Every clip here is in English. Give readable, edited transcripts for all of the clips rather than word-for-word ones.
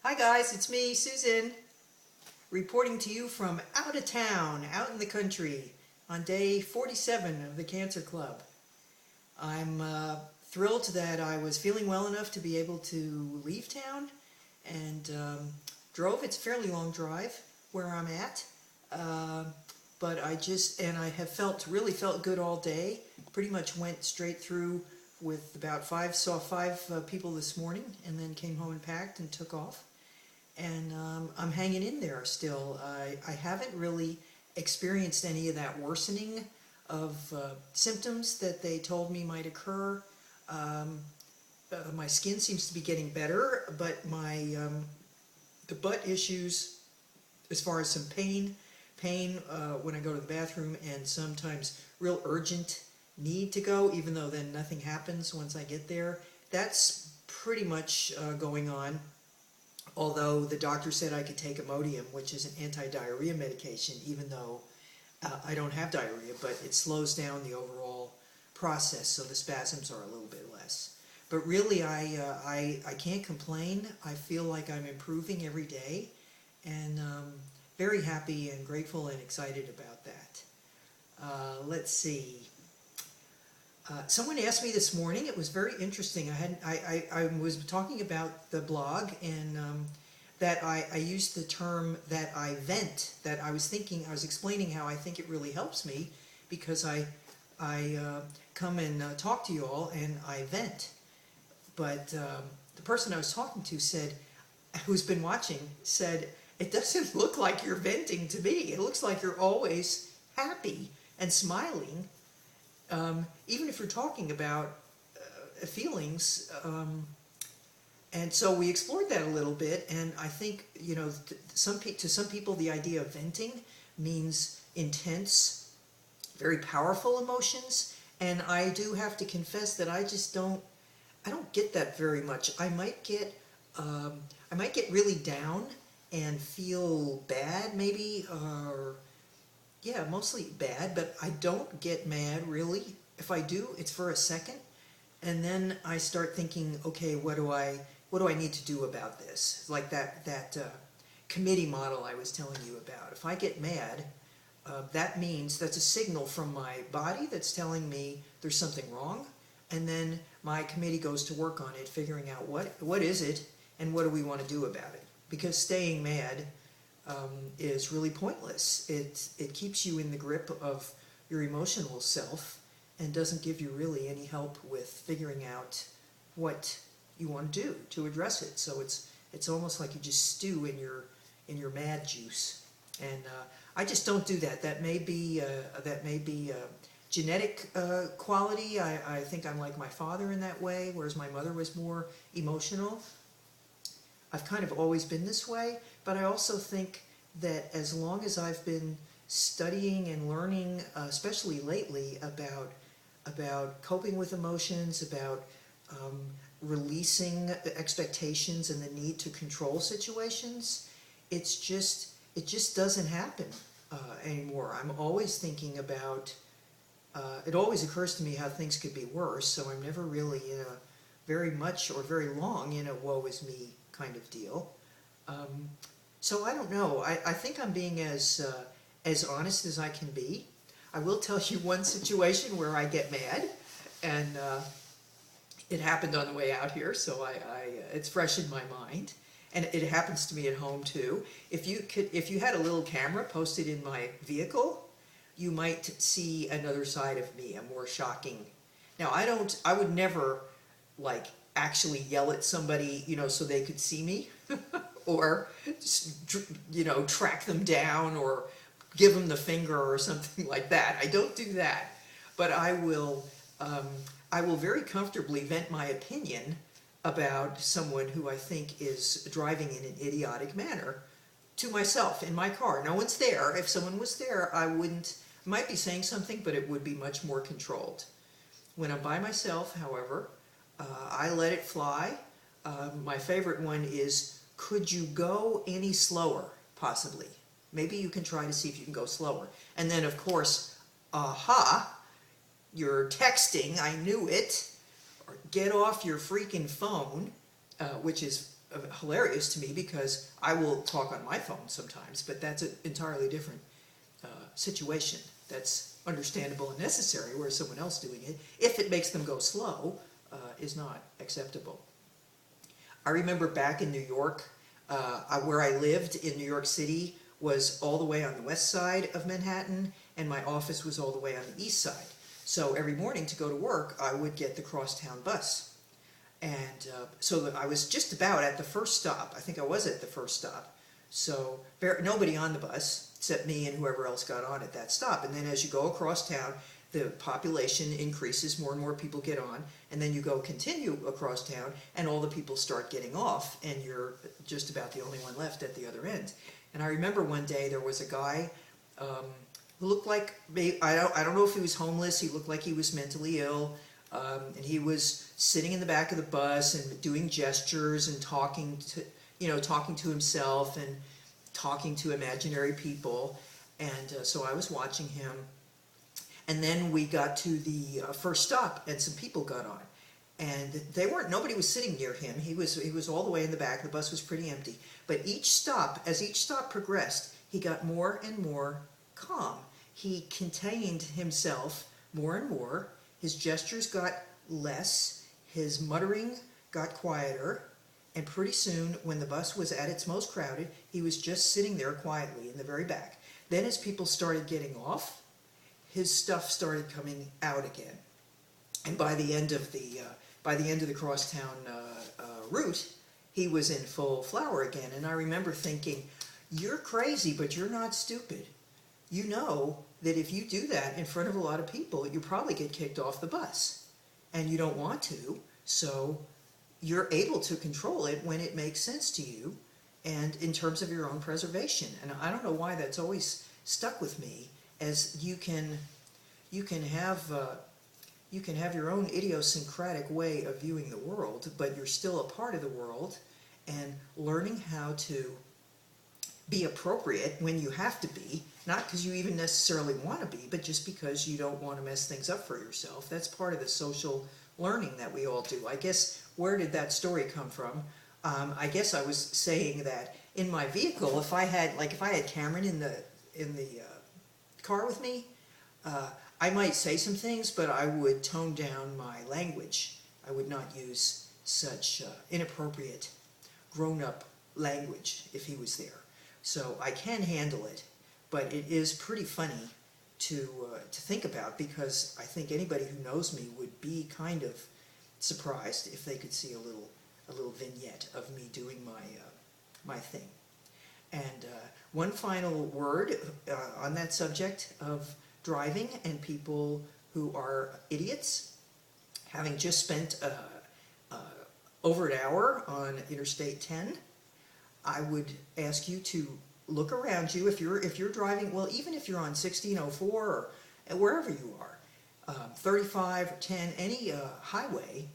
Hi guys, it's me, Susan, reporting to you from out of town, out in the country, on day 47 of the Cancer Club. I'm thrilled that I was feeling well enough to be able to leave town and drove. It's a fairly long drive where I'm at, uh, but I have really felt good all day. Pretty much went straight through with saw five people this morning, and then came home and packed and took off. And I'm hanging in there still. I haven't really experienced any of that worsening of symptoms that they told me might occur. My skin seems to be getting better, but the butt issues, as far as some pain when I go to the bathroom, and sometimes real urgent need to go, even though then nothing happens once I get there. That's pretty much going on. Although the doctor said I could take Imodium, which is an anti-diarrhea medication, even though I don't have diarrhea, but it slows down the overall process, so the spasms are a little bit less. But really, I can't complain. I feel like I'm improving every day, and very happy and grateful and excited about that. Let's see. Someone asked me this morning. It was very interesting. I was talking about the blog, and that I used the term that I vent. That I was explaining how I think it really helps me, because I come and talk to you all and I vent. But the person I was talking to said, who's been watching, said, it doesn't look like you're venting to me. It looks like you're always happy and smiling, even if you're talking about feelings. And so we explored that a little bit, and I think, to some people the idea of venting means intense, very powerful emotions, and I do have to confess that I don't get that very much. I might get really down and feel bad, maybe, or yeah, mostly bad, but I don't get mad really. If I do, it's for a second, and then I start thinking, okay, what do I need to do about this? Like that committee model I was telling you about. If I get mad, that means that's a signal from my body that's telling me there's something wrong, and then my committee goes to work on it, figuring out what is it and what do we want to do about it. Because staying mad is really pointless. It keeps you in the grip of your emotional self and doesn't give you really any help with figuring out what you want to do to address it. So it's almost like you just stew in your mad juice, and I just don't do that. That may be genetic quality. I think I'm like my father in that way, whereas my mother was more emotional. I've kind of always been this way, but I also think that as long as I've been studying and learning, especially lately, about coping with emotions, about releasing expectations and the need to control situations, it just doesn't happen anymore. I'm always thinking about, it always occurs to me how things could be worse, so I'm never really in a very much or very long in a woe is me kind of deal. So I don't know. I think I'm being as honest as I can be. I will tell you one situation where I get mad, and it happened on the way out here, so it's fresh in my mind, and it happens to me at home too. If you had a little camera posted in my vehicle, you might see another side of me, a more shocking. Now I would never like actually yell at somebody, so they could see me, or track them down or give them the finger or something like that. I don't do that, but I will very comfortably vent my opinion about someone who I think is driving in an idiotic manner to myself in my car. No one's there. If someone was there, I might be saying something, but it would be much more controlled. When I'm by myself, however, I let it fly. My favorite one is, could you go any slower, possibly? Maybe you can try to see if you can go slower. And then, of course, you're texting, I knew it. Or get off your freaking phone, which is hilarious to me because I will talk on my phone sometimes, but that's an entirely different situation. That's understandable and necessary, whereas someone else doing it, if it makes them go slow, is not acceptable. I remember back in New York, where I lived in New York City was all the way on the west side of Manhattan, and my office was all the way on the east side. So every morning to go to work, I would get the crosstown bus. And so I was just about at the first stop. I think I was at the first stop. So nobody on the bus except me and whoever else got on at that stop. And then as you go across town, the population increases, more and more people get on, and then you continue across town, and all the people start getting off, and you're just about the only one left at the other end. And I remember one day there was a guy who looked like, I don't know if he was homeless, he looked like he was mentally ill, and he was sitting in the back of the bus and doing gestures and talking to himself and talking to imaginary people. And so I was watching him. And then we got to the first stop, and some people got on. And nobody was sitting near him. He was all the way in the back. The bus was pretty empty. But as each stop progressed, he got more and more calm. He contained himself more and more. His gestures got less. His muttering got quieter. And pretty soon, when the bus was at its most crowded, he was just sitting there quietly in the very back. Then as people started getting off, his stuff started coming out again. And by the end of the crosstown route, he was in full flower again. And I remember thinking, you're crazy, but you're not stupid. You know that if you do that in front of a lot of people, you probably get kicked off the bus. And you don't want to, so you're able to control it when it makes sense to you and in terms of your own preservation. And I don't know why that's always stuck with me, as you can have your own idiosyncratic way of viewing the world, but you're still a part of the world, and learning how to be appropriate when you have to be, not because you even necessarily want to be, but just because you don't want to mess things up for yourself. That's part of the social learning that we all do. I guess, where did that story come from? I guess I was saying that in my vehicle, if I had Cameron in the car with me, I might say some things, but I would tone down my language. I would not use such inappropriate, grown-up language if he was there. So I can handle it, but it is pretty funny to think about, because I think anybody who knows me would be kind of surprised if they could see a little vignette of me doing my thing. And one final word on that subject of driving and people who are idiots. Having just spent over an hour on Interstate 10, I would ask you to look around you if you're driving, well, even if you're on 1604 or wherever you are, 35 or 10, any highway.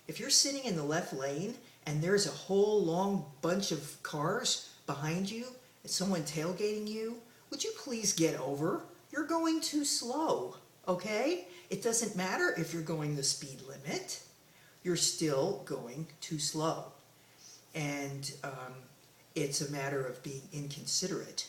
If you're sitting in the left lane and there's a whole long bunch of cars behind you and someone tailgating you, would you please get over? You're going too slow, okay? It doesn't matter if you're going the speed limit. You're still going too slow. And it's a matter of being inconsiderate.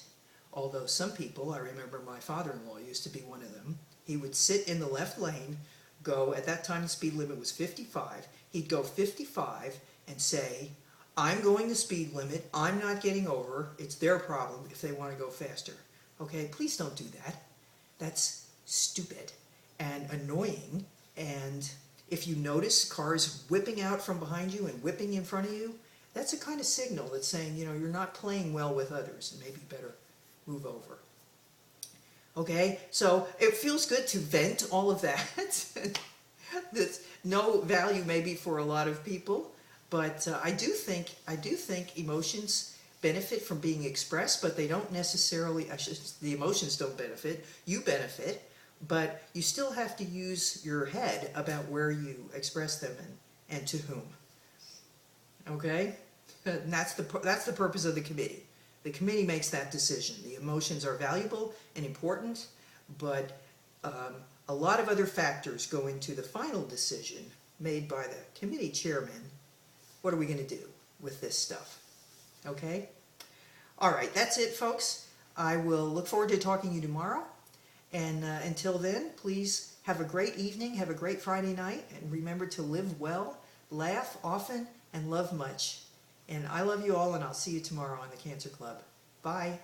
Although some people, I remember my father-in-law used to be one of them, he would sit in the left lane, go, at that time the speed limit was 55, he'd go 55 and say, I'm going the speed limit, I'm not getting over, it's their problem if they want to go faster. Okay, please don't do that. That's stupid and annoying, and if you notice cars whipping out from behind you and whipping in front of you, that's a kind of signal that's saying, you're not playing well with others and maybe better move over. Okay, so it feels good to vent all of that. That's no value maybe for a lot of people, but I do think emotions benefit from being expressed, but they don't necessarily, the emotions don't benefit, you benefit, but you still have to use your head about where you express them and to whom. Okay? And that's the purpose of the committee. The committee makes that decision. The emotions are valuable and important, but a lot of other factors go into the final decision made by the committee chairman. What are we going to do? with this stuff. Okay? All right, that's it, folks. I will look forward to talking to you tomorrow. And until then, please have a great evening, have a great Friday night, and remember to live well, laugh often, and love much. And I love you all, and I'll see you tomorrow on the Cancer Club. Bye.